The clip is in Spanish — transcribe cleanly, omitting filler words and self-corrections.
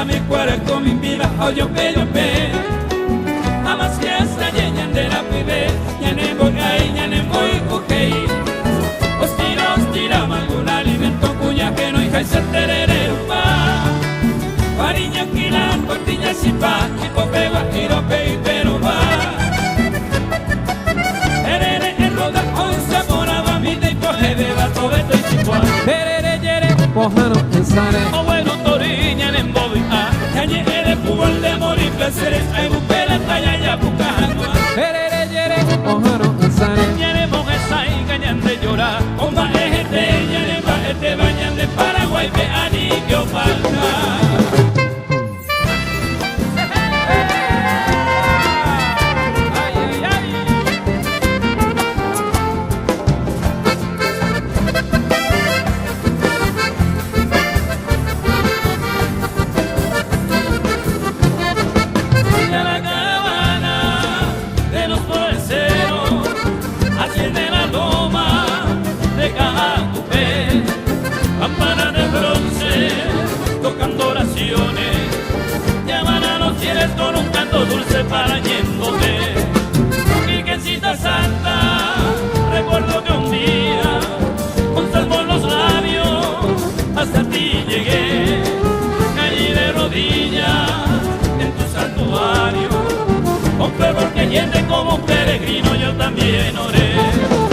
Mi cuerpo mi vida oyo pello pe amas que hasta llegan de la pibe ñane voy ahí ñane voy cukei ostira algún alimento cuya que no hija se tererero pa pariña quila cortiña si pa y popeba iro pe pero va erere en roda once moraba mi de coge de bato beto y chipua Perere yere Pojano ensare o bueno toriña en bobi Yañe ere fútbol de morir placeres Ay bupela talla ya bucajano Perere yere Pojano ensare Yañe mojesa y gañan de llorar Omba ejete, yañe bajete Bañan de Paraguay, ve ani que falta con un canto dulce para Ñembote. Virgencita Santa, recuerdo que un día, con salvo en los labios, hasta ti llegué, caí de rodillas en tu santuario, con fervor que hiende como un peregrino yo también oré.